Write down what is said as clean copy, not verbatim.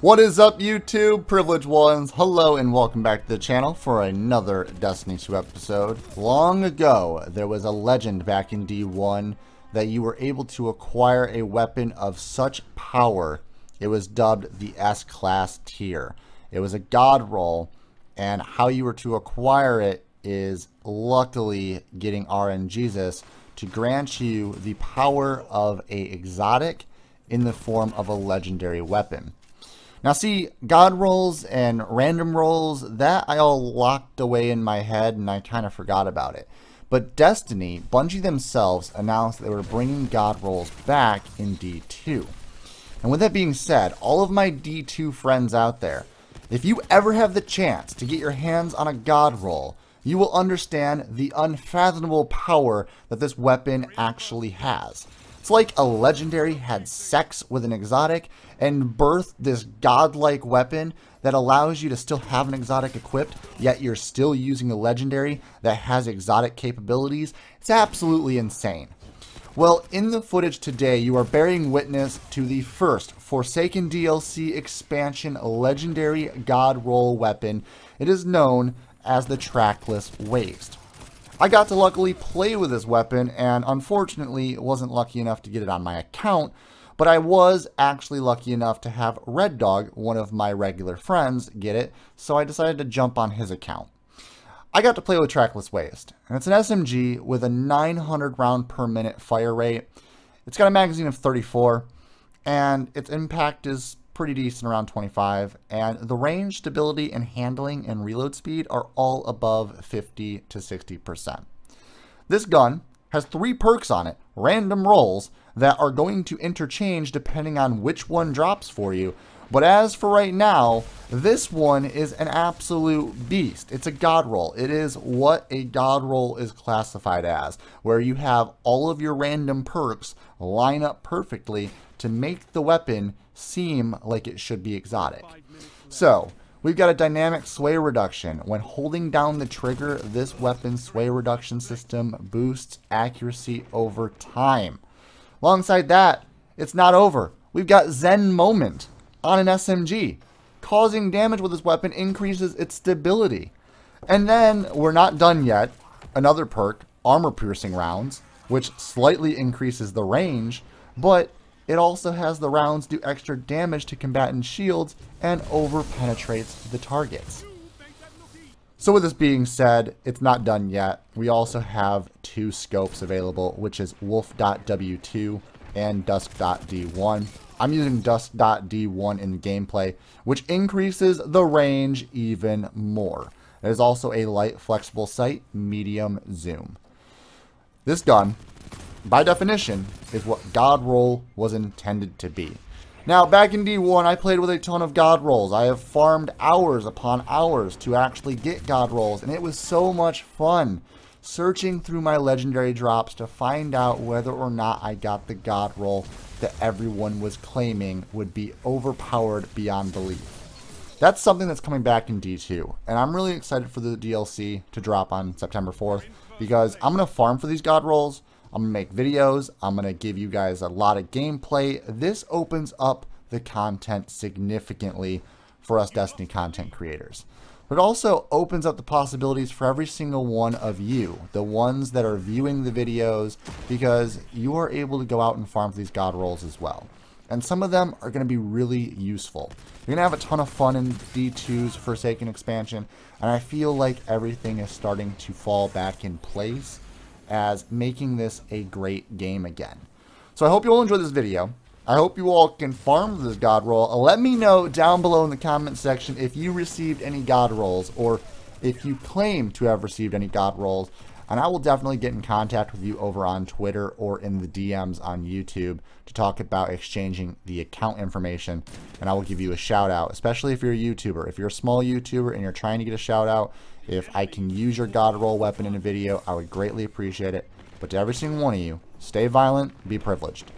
What is up, YouTube? Privileged ones, hello and welcome back to the channel for another Destiny 2 episode. Long ago, there was a legend back in D1 that you were able to acquire a weapon of such power. It was dubbed the S-Class tier. It was a god roll, and how you were to acquire it is luckily getting RNGesus to grant you the power of a exotic in the form of a legendary weapon. Now see, god rolls and random rolls, that I all locked away in my head and I kind of forgot about it. But Destiny, Bungie themselves announced they were bringing god rolls back in D2. And with that being said, all of my D2 friends out there, if you ever have the chance to get your hands on a god roll, you will understand the unfathomable power that this weapon actually has. It's like a legendary had sex with an exotic and birthed this godlike weapon that allows you to still have an exotic equipped, yet you're still using a legendary that has exotic capabilities. It's absolutely insane. Well, in the footage today, you are bearing witness to the first Forsaken DLC expansion legendary god roll weapon. It is known as the Trackless Waste. I got to luckily play with this weapon and unfortunately wasn't lucky enough to get it on my account, but I was actually lucky enough to have Red Dog, one of my regular friends, get it, so I decided to jump on his account. I got to play with Trackless Waste, and it's an SMG with a 900 round per minute fire rate. It's got a magazine of 34, and its impact is pretty decent, around 25, and the range, stability, and handling and reload speed are all above 50 to 60%. This gun has 3 perks on it, random rolls, that are going to interchange depending on which one drops for you. But as for right now, this one is an absolute beast. It's a god roll. It is what a god roll is classified as, where you have all of your random perks line up perfectly to make the weapon seem like it should be exotic. So, we've got a dynamic sway reduction. When holding down the trigger, this weapon's sway reduction system boosts accuracy over time. Alongside that, it's not over. We've got Zen Moment on an SMG. Causing damage with this weapon increases its stability. And then, we're not done yet. Another perk, armor piercing rounds, which slightly increases the range, but it also has the rounds do extra damage to combatant shields and over penetrates the targets. So with this being said, it's not done yet. We also have 2 scopes available, which is Wolf.W2 and Dusk.D1. I'm using Dusk.D1 in gameplay, which increases the range even more. There's also a light flexible sight, medium zoom. This gun, by definition, is what god roll was intended to be. Now, back in D1, I played with a ton of god rolls. I have farmed hours upon hours to actually get god rolls, and it was so much fun searching through my legendary drops to find out whether or not I got the god roll that everyone was claiming would be overpowered beyond belief. That's something that's coming back in D2, and I'm really excited for the DLC to drop on September 4th, because I'm going to farm for these god rolls. I'm going to make videos. I'm going to give you guys a lot of gameplay. This opens up the content significantly for us Destiny content creators. But it also opens up the possibilities for every single one of you, the ones that are viewing the videos, because you are able to go out and farm for these god rolls as well. And some of them are going to be really useful. You're going to have a ton of fun in D2's Forsaken expansion, and I feel like everything is starting to fall back in place as making this a great game again. So I hope you all enjoyed this video. I hope you all can farm this god roll. Let me know down below in the comment section if you received any god rolls, or if you claim to have received any god rolls, and I will definitely get in contact with you over on Twitter or in the DMs on YouTube to talk about exchanging the account information, and I will give you a shout out, especially if you're a YouTuber. If you're a small YouTuber and you're trying to get a shout out, if I can use your god roll weapon in a video, I would greatly appreciate it. But to every single one of you, stay violent, be privileged.